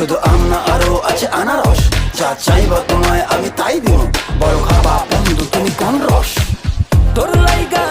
শুধু আম না আরো আছে আনারস, যা চাইবা তোমায় আমি তাই দিব, বড় খাবা বন্ধু তুমি কোন রস। তোর লাইগা